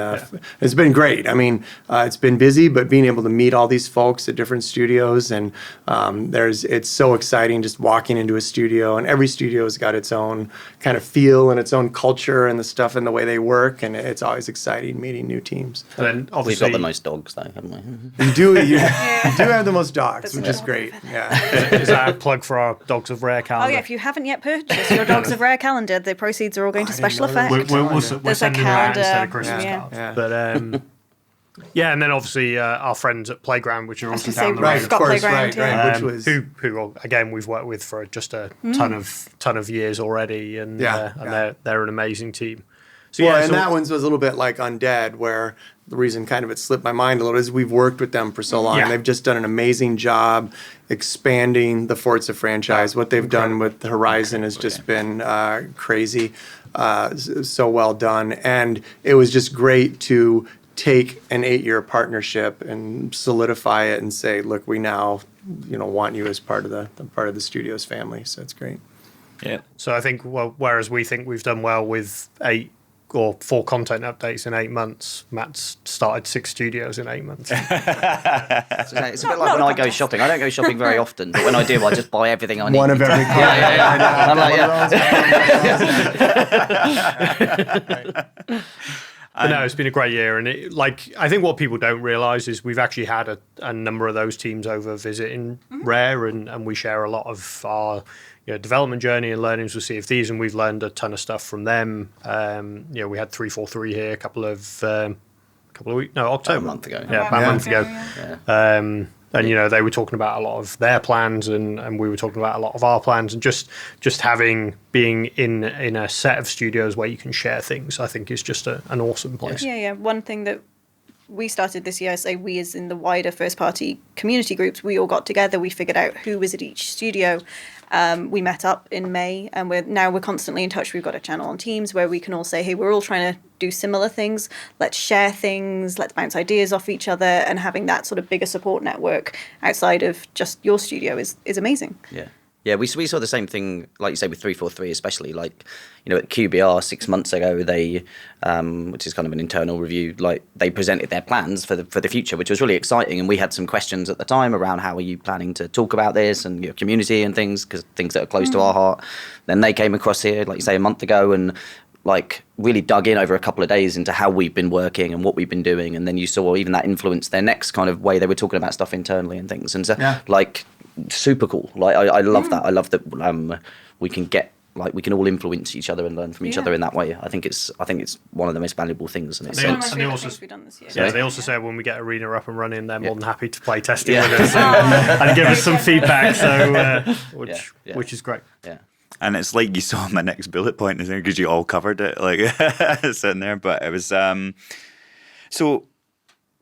Speaker 5: great. I mean, it's been busy, but being able to meet all these folks at different studios, and it's so exciting just walking into a studio, and every studio has got its own kind of feel and its own culture and the stuff and the way they work, and it's always exciting meeting new teams.
Speaker 3: And then
Speaker 2: We've
Speaker 3: obviously
Speaker 2: got the most dogs, though, haven't we?
Speaker 5: You do have the most dogs, which is great. Yeah.
Speaker 3: is that a plug for our Dogs of Rare
Speaker 4: Oh
Speaker 3: calendar?
Speaker 4: yeah, if you haven't yet purchased your Dogs of Rare calendar, the proceeds are all going to special
Speaker 5: didn't know
Speaker 4: effects.
Speaker 5: that.
Speaker 3: We're
Speaker 4: There's a
Speaker 3: sending them out
Speaker 4: calendar,
Speaker 3: instead of Christmas
Speaker 4: yeah.
Speaker 3: cards.
Speaker 5: Yeah.
Speaker 3: But yeah, and then obviously our friends at Playground, which are also
Speaker 4: gonna say,
Speaker 3: down the
Speaker 5: Right,
Speaker 3: road.
Speaker 5: of
Speaker 4: Got
Speaker 5: course,
Speaker 4: Playground,
Speaker 5: right,
Speaker 4: yeah.
Speaker 5: which was
Speaker 3: who again we've worked with for just a ton of years already, and they're an amazing team. So
Speaker 5: well,
Speaker 3: yeah,
Speaker 5: and
Speaker 3: so
Speaker 5: that one's was a little bit like Undead, where the reason kind of it slipped my mind a little is we've worked with them for so long.
Speaker 3: Yeah.
Speaker 5: They've just done an amazing job expanding the Forza franchise. What they've done with Horizon has just been crazy, so well done. And it was just great to take an 8-year partnership and solidify it and say, look, we now want you as part of the studio's family. So it's great.
Speaker 1: Yeah.
Speaker 3: So I think, whereas we think we've done well with 8 or 4 content updates in 8 months, Matt's started 6 studios in 8 months.
Speaker 2: It's a bit like when I go shopping. I don't go shopping very often, but when I do, I just buy everything I need.
Speaker 5: One of every kind.
Speaker 2: I'm like,
Speaker 3: But no, it's been a great year, and I think what people don't realise is we've actually had a number of those teams over visiting Rare, and we share a lot of our development journey and learnings with Sea of Thieves, and we've learned a ton of stuff from them. We had 343 here a couple of weeks, no, October,
Speaker 2: a month ago.
Speaker 3: Yeah, about a month ago.
Speaker 4: Yeah.
Speaker 3: And they were talking about a lot of their plans, and we were talking about a lot of our plans, and just being in a set of studios where you can share things, I think is just an awesome place.
Speaker 4: Yeah. One thing that we started this year, I say we as in the wider first party community groups, we all got together, we figured out who was at each studio. We met up in May, and we're constantly in touch. We've got a channel on Teams where we can all say, hey, we're all trying to do similar things. Let's share things, let's bounce ideas off each other, and having that sort of bigger support network outside of just your studio is amazing.
Speaker 2: Yeah, we saw the same thing, like you say, with 343, especially at QBR 6 months ago. They, which is kind of an internal review, they presented their plans for the future, which was really exciting. And we had some questions at the time around how are you planning to talk about this and your community and things that are close to our heart. Then they came across here, like you say, a month ago, and really dug in over a couple of days into how we've been working and what we've been doing. And then you saw even that influenced their next kind of way they were talking about stuff internally and things. And so, super cool. I love that. I love that we can get we can all influence each other and learn from each other in that way. I think it's one of the most valuable things. And
Speaker 3: They also said when we get Arena up and running, they're more than happy to play testing with us and give us some feedback. So which is great.
Speaker 2: Yeah.
Speaker 1: And it's like you saw my next bullet point, isn't it? Because you all covered it, sitting there. But it was so.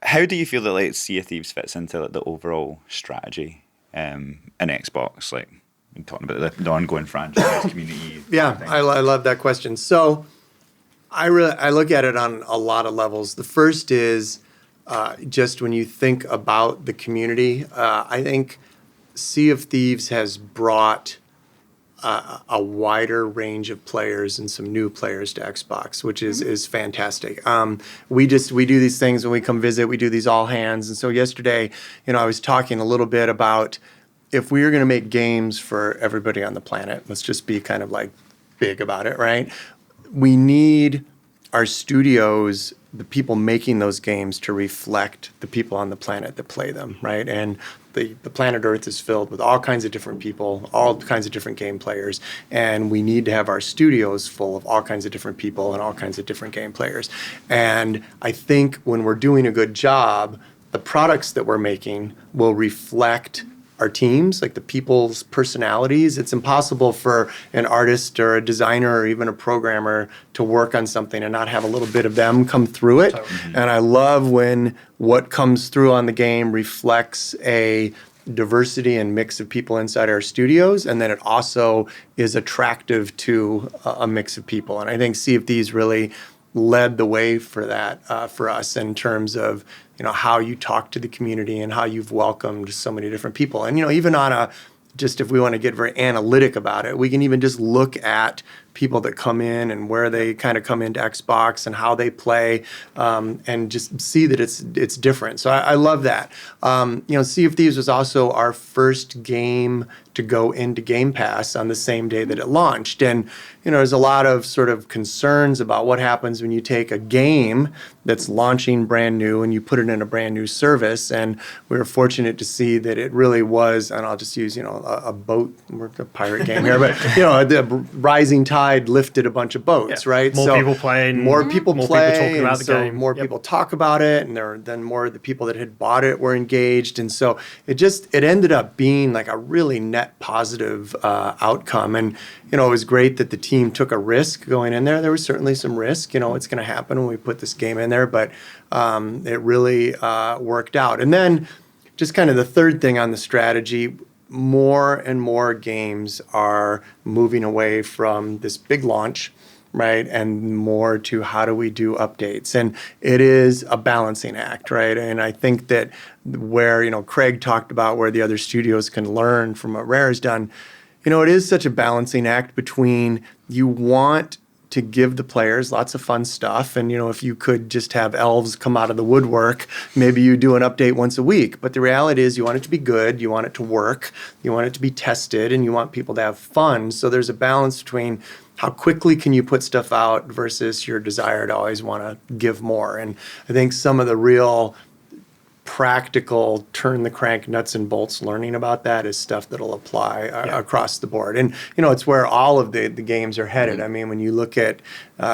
Speaker 1: How do you feel that Sea of Thieves fits into the overall strategy in Xbox? We're talking about the ongoing franchise community.
Speaker 5: Yeah, I love that question. So I look at it on a lot of levels. The first is just when you think about the community, I think Sea of Thieves has brought a wider range of players and some new players to Xbox, which is fantastic. We do these things when we come visit. We do these all hands. And so yesterday, I was talking a little bit about if we are going to make games for everybody on the planet, let's just be kind of like big about it, right? We need our studios, the people making those games, to reflect the people on the planet that play them, right? And the planet Earth is filled with all kinds of different people, all kinds of different game players, and we need to have our studios full of all kinds of different people and all kinds of different game players. And I think when we're doing a good job, the products that we're making will reflect our teams, like the people's personalities. It's impossible for an artist or a designer or even a programmer to work on something and not have a little bit of them come through it. And I love when what comes through on the game reflects a diversity and mix of people inside our studios, and then it also is attractive to a mix of people. And I think Sea of Thieves really led the way for that for us in terms of how you talk to the community and how you've welcomed so many different people. And even on a just if we want to get very analytic about it, we can even just look at people that come in and where they kind of come into Xbox and how they play, and just see that it's different. So I love that. Sea of Thieves was also our first game to go into Game Pass on the same day that it launched. And there's a lot of sort of concerns about what happens when you take a game that's launching brand new and you put it in a brand new service. And we were fortunate to see that it really was, and I'll just use a boat, we're a pirate game here, but the rising tide lifted a bunch of boats, right?
Speaker 3: More people playing,
Speaker 5: more people play,
Speaker 3: talking about the game,
Speaker 5: more people talk about it, and then more of the people that had bought it were engaged, and so it ended up being like a really net positive outcome. And it was great that the team took a risk going in there. There was certainly some risk, it's going to happen when we put this game in there, but it really worked out. And then just kind of the third thing on the strategy, more and more games are moving away from this big launch, right, and more to how do we do updates. And it is a balancing act, right? And I think that where, Craig talked about where the other studios can learn from what Rare has done, it is such a balancing act between you want to give the players lots of fun stuff. And, if you could just have elves come out of the woodwork, maybe you do an update once a week. But the reality is you want it to be good, you want it to work, you want it to be tested, and you want people to have fun. So there's a balance between how quickly can you put stuff out versus your desire to always want to give more. And I think some of the real practical turn the crank nuts and bolts learning about that is stuff that'll apply across the board. And it's where all of the games are headed. I mean, when you look at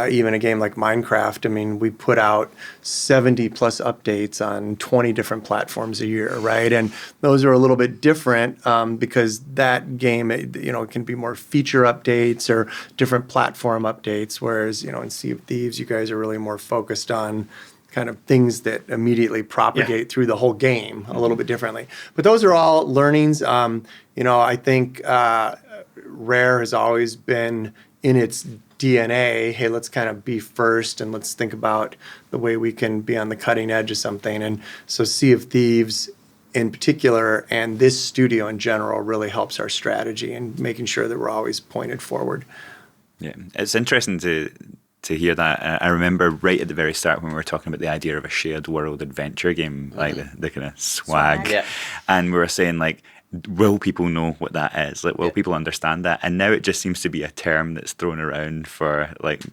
Speaker 5: even a game like Minecraft, we put out 70 plus updates on 20 different platforms a year, right? And those are a little bit different because that game, it can be more feature updates or different platform updates, whereas in Sea of Thieves, you guys are really more focused on kind of things that immediately propagate through the whole game a little bit differently. But those are all learnings. I think Rare has always been in its DNA, hey, let's kind of be first and let's think about the way we can be on the cutting edge of something. And so Sea of Thieves in particular and this studio in general really helps our strategy and making sure that we're always pointed forward.
Speaker 1: Yeah, it's interesting to hear that. I remember right at the very start when we were talking about the idea of a shared world adventure game, like the kind of swag.
Speaker 2: Yeah.
Speaker 1: And we were saying, like, will people know what that is? Like, will people understand that? And now it just seems to be a term that's thrown around for like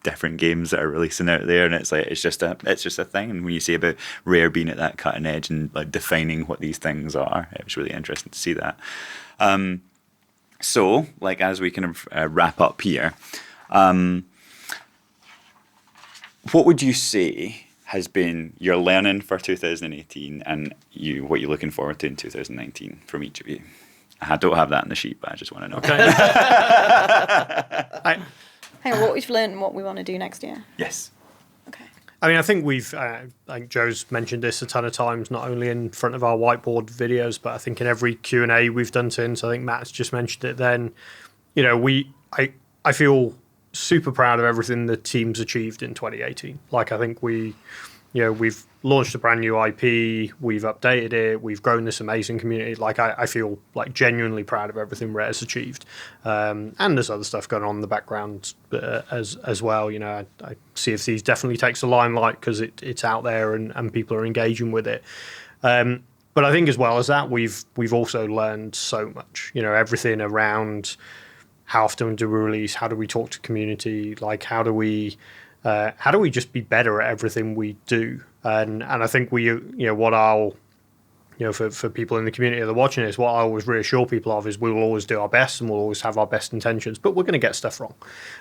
Speaker 1: different games that are releasing out there, and it's like it's just a thing. And when you say about Rare being at that cutting edge and like defining what these things are, it was really interesting to see that. So, like, as we kind of wrap up here, what would you say has been your learning for 2018 and what you're looking forward to in 2019 from each of you? I don't have that in the sheet, but I just want to know.
Speaker 3: Okay.
Speaker 4: Hang on, what we've learned and what we want to do next year.
Speaker 1: Yes.
Speaker 4: Okay.
Speaker 3: I think we've, like Joe's mentioned this a ton of times, not only in front of our whiteboard videos, but I think in every Q&A we've done since. I think Matt's just mentioned it then. I feel super proud of everything the team's achieved in 2018. Like, I think we've launched a brand new IP, we've updated it, we've grown this amazing community. Like, I feel like genuinely proud of everything Rare's achieved. And there's other stuff going on in the background as well. I Sea of Thieves definitely takes the limelight because it's out there and people are engaging with it. But I think as well as that, we've also learned so much. Everything around how often do we release, how do we talk to community, like how do we just be better at everything we do. And I think what I'll for people in the community that are watching this, what I always reassure people of is we will always do our best and we'll always have our best intentions, but we're going to get stuff wrong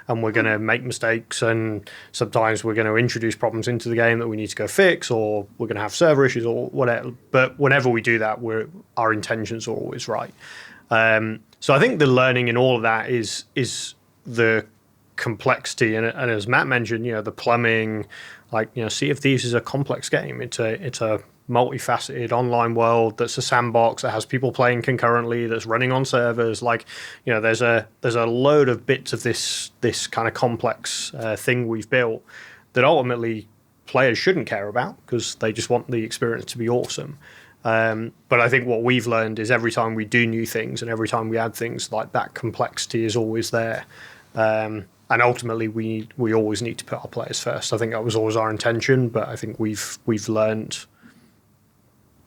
Speaker 3: and we're going to make mistakes, and sometimes we're going to introduce problems into the game that we need to go fix, or we're going to have server issues or whatever. But whenever we do that, our intentions are always right. So I think the learning in all of that is the complexity, and as Matt mentioned, the plumbing, Sea of Thieves is a complex game. It's a multifaceted online world that's a sandbox that has people playing concurrently, that's running on servers. There's a load of bits of this kind of complex thing we've built that ultimately players shouldn't care about because they just want the experience to be awesome. But I think what we've learned is every time we do new things and every time we add things, like that complexity is always there. And ultimately, we always need to put our players first. I think that was always our intention, but I think we've learned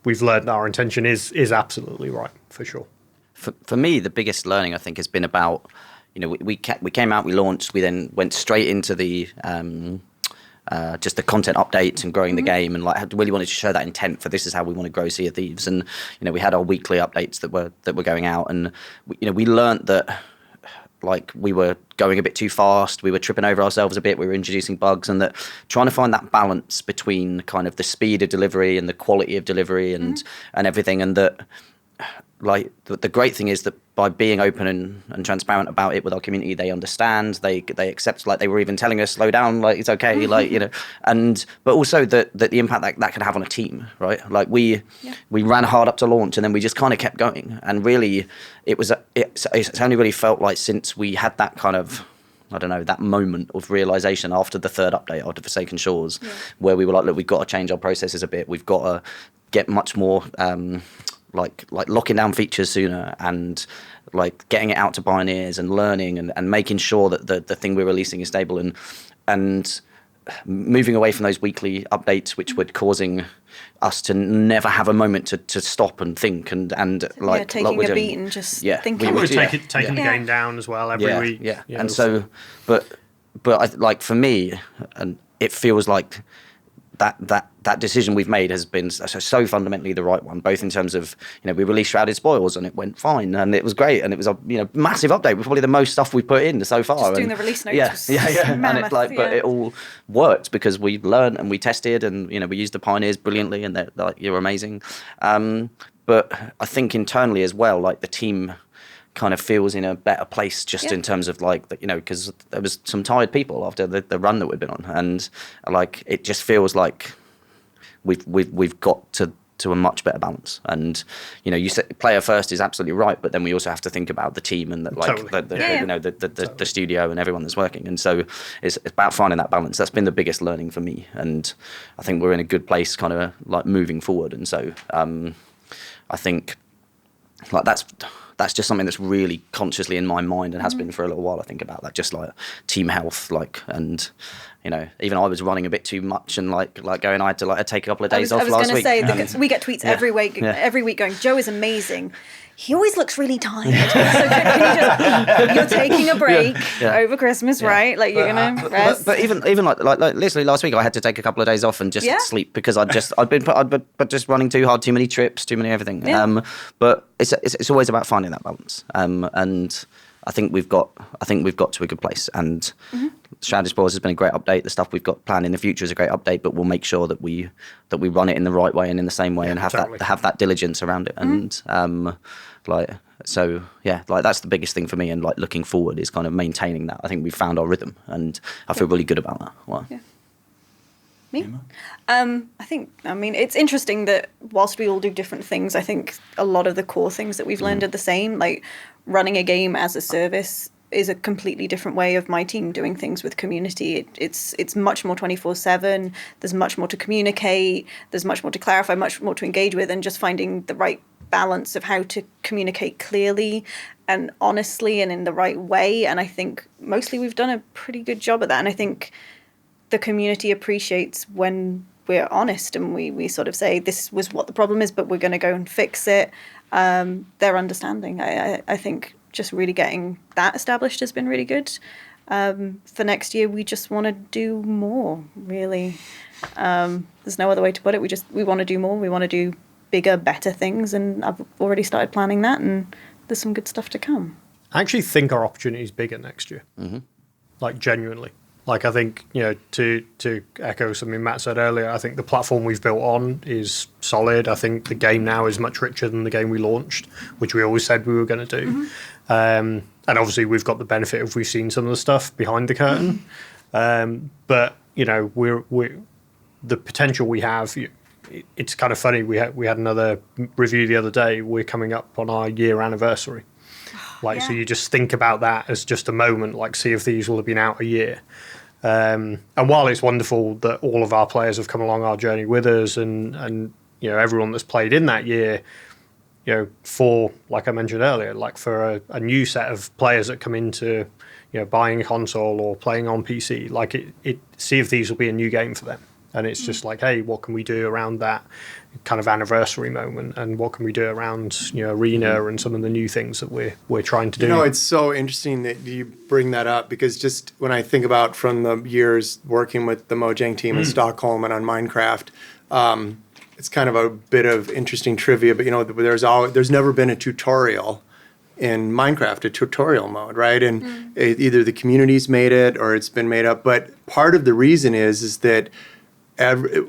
Speaker 3: our intention is absolutely right, for sure.
Speaker 2: For me, the biggest learning I think has been about, we came out, we launched, we then went straight into the just the content updates and growing the game, and really wanted to show that intent for this is how we want to grow Sea of Thieves. And we had our weekly updates that were going out, and we learned that we were going a bit too fast, we were tripping over ourselves a bit, we were introducing bugs, and that trying to find that balance between kind of the speed of delivery and the quality of delivery and everything. And that the great thing is that by being open and transparent about it with our community, they understand, they accept, they were even telling us, slow down, it's okay, but also that the impact that could have on a team, right? We ran hard up to launch, and then we just kind of kept going, and really it's only really felt like since we had that kind of, I don't know, that moment of realization after the third update, after Forsaken Shores, where we were like, look, we've got to change our processes a bit, we've got to get much more like locking down features sooner, and getting it out to pioneers and learning and making sure that the thing we're releasing is stable, and moving away from those weekly updates, which were causing us to never have a moment to stop and think and
Speaker 4: taking a beat and just thinking.
Speaker 3: We were taking the game down as well every week.
Speaker 2: Yeah, and so, but for me, and it feels like that decision we've made has been so fundamentally the right one, both in terms of, we released Shrouded Spoils and it went fine and it was great and it was a massive update, probably the most stuff we've put in so far.
Speaker 4: Just doing the release notes.
Speaker 2: Mammoth, and but it all worked because we learned and we tested and we used the pioneers brilliantly, and they're you're amazing. But I think internally as well, the team kind of feels in a better place just in terms of because there was some tired people after the run that we've been on, and it just feels like we've got to a much better balance. And you said player first is absolutely right, but then we also have to think about the team and the studio and everyone that's working, and so it's about finding that balance. That's been the biggest learning for me, and I think we're in a good place kind of moving forward. And so I think that's just something that's really consciously in my mind and has been for a little while. I think about that, just team health, and even I was running a bit too much and going, I had to take a couple of days off last week.
Speaker 4: I was going to say, we get tweets every week going, Joe is amazing. He always looks really tired. So you're taking a break over Christmas, right? You're gonna rest.
Speaker 2: But even literally last week, I had to take a couple of days off and just sleep because I'd been just running too hard, too many trips, too many everything. Yeah. But it's always about finding that balance. And I think we've got to a good place. And Shrouded Spoils has been a great update. The stuff we've got planned in the future is a great update, but we'll make sure that we run it in the right way and in the same way, and have that diligence around it. And that's the biggest thing for me. And looking forward is kind of maintaining that. I think we've found our rhythm, and I feel really good about that. Wow. Yeah.
Speaker 4: Me? It's interesting that whilst we all do different things, I think a lot of the core things that we've learned are the same. Running a game as a service is a completely different way of my team doing things with community. It's much more 24/7. There's much more to communicate. There's much more to clarify, much more to engage with, and just finding the right balance of how to communicate clearly and honestly and in the right way. And I think mostly we've done a pretty good job at that. And I think the community appreciates when we're honest and we sort of say this was what the problem is, but we're going to go and fix it. They're understanding. I think just really getting that established has been really good. For next year, we just want to do more, really. There's no other way to put it. We want to do more. We want to do bigger, better things, and I've already started planning that, and there's some good stuff to come.
Speaker 3: I actually think our opportunity is bigger next year. Mm-hmm. Like, genuinely. Like, I think, to echo something Matt said earlier, I think the platform we've built on is solid. I think the game now is much richer than the game we launched, which we always said we were going to do. Mm-hmm. And obviously, we've got the benefit of we've seen some of the stuff behind the curtain. But, we're the potential we have. It's kind of funny. We had another review the other day. We're coming up on our year anniversary. So you just think about that as just a moment. Like, Sea of Thieves will have been out a year. And while it's wonderful that all of our players have come along our journey with us, and everyone that's played in that year, for, like I mentioned earlier, like for a new set of players that come into buying a console or playing on PC, like it Sea of Thieves will be a new game for them. And it's just like, hey, what can we do around that kind of anniversary moment, and what can we do around Arena and some of the new things that we're trying to do?
Speaker 5: It's so interesting that you bring that up, because just when I think about from the years working with the Mojang team in Stockholm and on Minecraft, it's kind of a bit of interesting trivia. But there's never been a tutorial in Minecraft, a tutorial mode, right? And either the community's made it or it's been made up. But part of the reason is that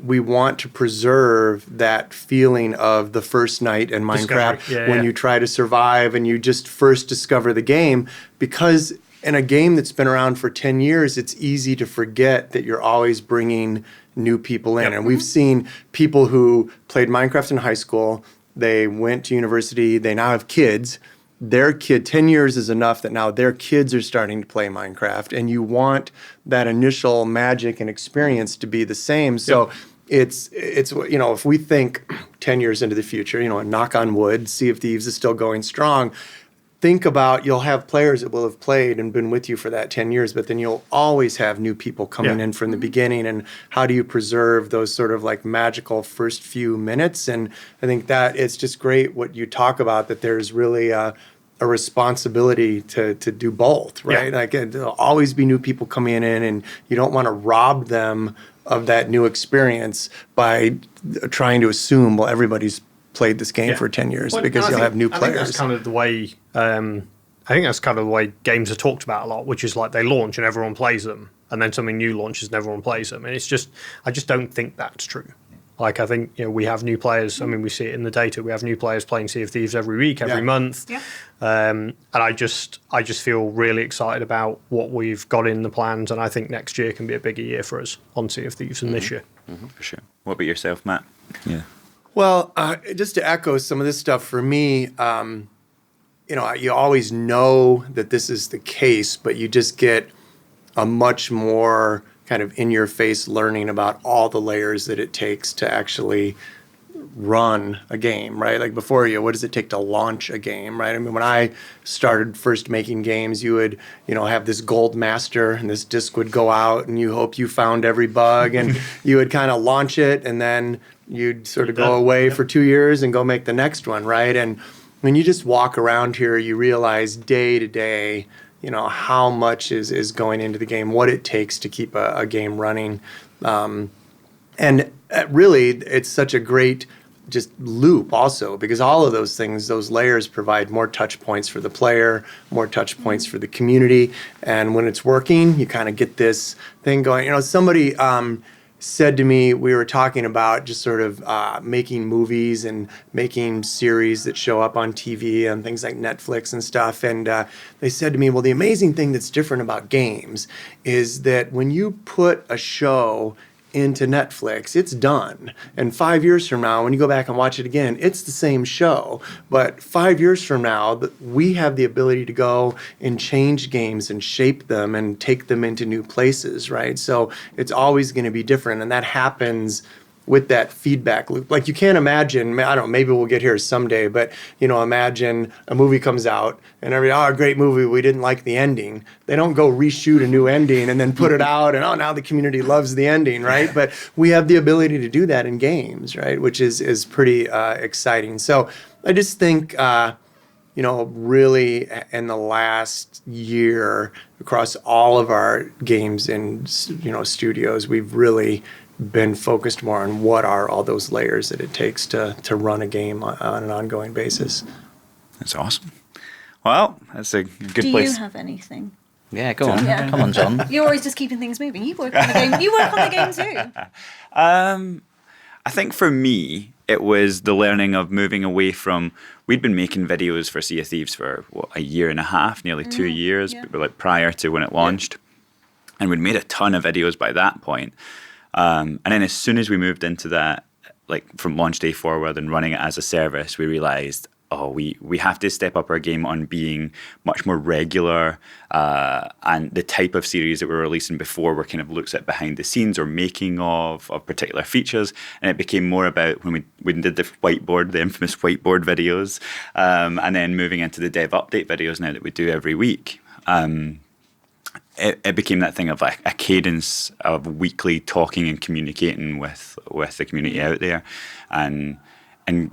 Speaker 5: we want to preserve that feeling of the first night in Minecraft when you try to survive and you just first discover the game, because in a game that's been around for 10 years, it's easy to forget that you're always bringing new people in. And we've seen people who played Minecraft in high school, they went to university, they now have kids. Their kid, 10 years is enough that now their kids are starting to play Minecraft, and you want that initial magic and experience to be the same. So it's if we think 10 years into the future, and knock on wood, Sea of Thieves is still going strong. Think about, you'll have players that will have played and been with you for that 10 years, but then you'll always have new people coming in from the beginning. And how do you preserve those sort of like magical first few minutes? And I think that it's just great what you talk about, that there's really a responsibility to do both, right? Like, there'll always be new people coming in, and you don't want to rob them of that new experience by trying to assume, well, everybody's played this game for 10 years, because you'll have new players.
Speaker 3: I think that's kind of the way. I think that's kind of the way games are talked about a lot, which is like they launch and everyone plays them, and then something new launches and everyone plays them. And it's just, I just don't think that's true. Like, I think we have new players. I mean, we see it in the data. We have new players playing Sea of Thieves every week, every month. Yeah. And I just feel really excited about what we've got in the plans, and I think next year can be a bigger year for us on Sea of Thieves than this year.
Speaker 1: Mm-hmm. For sure. What about yourself, Matt? Yeah.
Speaker 5: Well, just to echo some of this stuff for me, you always know that this is the case, but you just get a much more kind of in-your-face learning about all the layers that it takes to actually run a game, right? Like, before what does it take to launch a game, right? I mean, when I started first making games, you would, have this gold master, and this disc would go out, and you hope you found every bug, and you would kind of launch it, and then you'd sort of go away for 2 years and go make the next one, right? And when you just walk around here, you realize day to day, how much is going into the game, what it takes to keep a game running. And really, it's such a great just loop also, because all of those things, those layers provide more touch points for the player, more touch points for the community. And when it's working, you kind of get this thing going. Somebody said to me, we were talking about just sort of making movies and making series that show up on TV and things like Netflix and stuff. And they said to me, well, the amazing thing that's different about games is that when you put a show into Netflix, it's done. And 5 years from now, when you go back and watch it again, it's the same show. But 5 years from now, we have the ability to go and change games and shape them and take them into new places, right? So it's always going to be different. And that happens with that feedback loop. Like, you can't imagine, I don't know, maybe we'll get here someday, but, imagine a movie comes out and great movie, we didn't like the ending. They don't go reshoot a new ending and then put it out and, now the community loves the ending, right? But we have the ability to do that in games, right? Which is pretty exciting. So I just think, really in the last year, across all of our games and, studios, we've really been focused more on what are all those layers that it takes to run a game on an ongoing basis.
Speaker 1: That's awesome. Well, that's a good
Speaker 4: Do
Speaker 1: place.
Speaker 4: you have anything?
Speaker 2: Yeah, go on.
Speaker 4: Yeah.
Speaker 2: Come on, John.
Speaker 4: You're always just keeping things moving. You work on the game. You work on the game too.
Speaker 1: I think for me, it was the learning of moving away from. We'd been making videos for Sea of Thieves for a year and a half, nearly 2 years,
Speaker 4: yeah.
Speaker 1: like prior to when it launched, and we'd made a ton of videos by that point. And then as soon as we moved into that, like from launch day forward and running it as a service, we realized, we have to step up our game on being much more regular. And the type of series that we're releasing before were kind of looks at behind the scenes or making of particular features. And it became more about when we did the infamous whiteboard videos, and then moving into the dev update videos now that we do every week. It became that thing of like a cadence of weekly talking and communicating with the community out there, and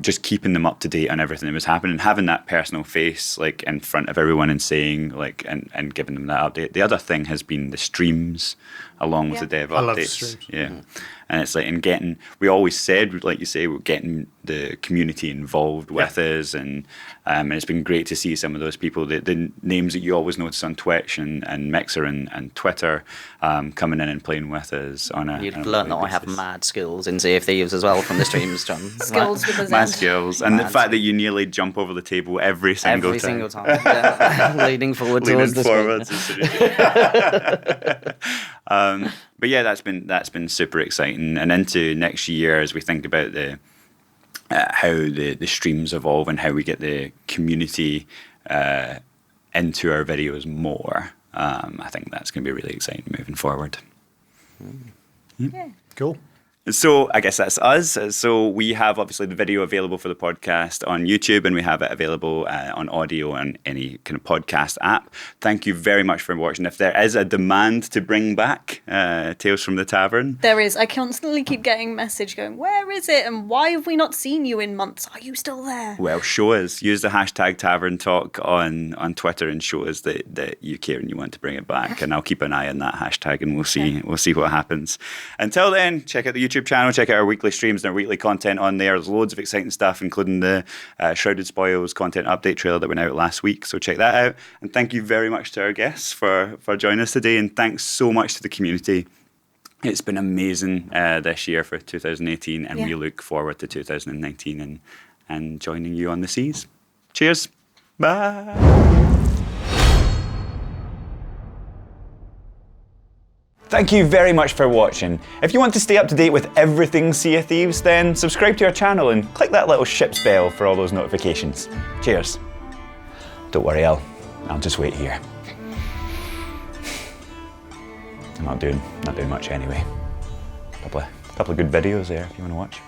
Speaker 1: just keeping them up to date on everything that was happening, having that personal face like in front of everyone and saying like and giving them that update. The other thing has been the streams along with the dev updates.
Speaker 3: I love the streams.
Speaker 1: Yeah. And it's like, we always said, like you say, we're getting the community involved with us, and it's been great to see some of those people, the names that you always notice on Twitch and Mixer and Twitter, coming in and playing with us on a.
Speaker 2: You've learned that I have mad skills in Sea of Thieves as well from the streams, John.
Speaker 4: Skills with a
Speaker 1: My
Speaker 4: Z.
Speaker 1: skills, and the fact that you nearly jump over the table every single
Speaker 2: Every
Speaker 1: time.
Speaker 2: single time. Yeah. Leaning forward towards the
Speaker 1: forwards
Speaker 2: screen.
Speaker 1: But yeah, that's been super exciting, and into next year as we think about the how the streams evolve and how we get the community into our videos more. I think that's going to be really exciting moving forward.
Speaker 4: Yeah.
Speaker 3: Cool.
Speaker 1: So I guess that's us. So we have obviously the video available for the podcast on YouTube, and we have it available on audio on any kind of podcast app. Thank you very much for watching. If there is a demand to bring back Tales from the Tavern.
Speaker 4: There is. I constantly keep getting message going, where is it? And why have we not seen you in months? Are you still there?
Speaker 1: Well, show us. Use the hashtag Tavern Talk on Twitter and show us that you care and you want to bring it back. And I'll keep an eye on that hashtag, and we'll see what happens. Until then, check out the YouTube channel, check out our weekly streams and our weekly content on there. There's loads of exciting stuff, including the Shrouded Spoils content update trailer that went out last week. So check that out. And thank you very much to our guests for joining us today. And thanks so much to the community. It's been amazing this year for 2018, and we look forward to 2019 and joining you on the seas. Cheers. Bye. Thank you very much for watching. If you want to stay up to date with everything Sea of Thieves, then subscribe to our channel and click that little ship's bell for all those notifications. Cheers. Don't worry, I'll just wait here. I'm not doing much anyway. Couple of good videos there if you want to watch.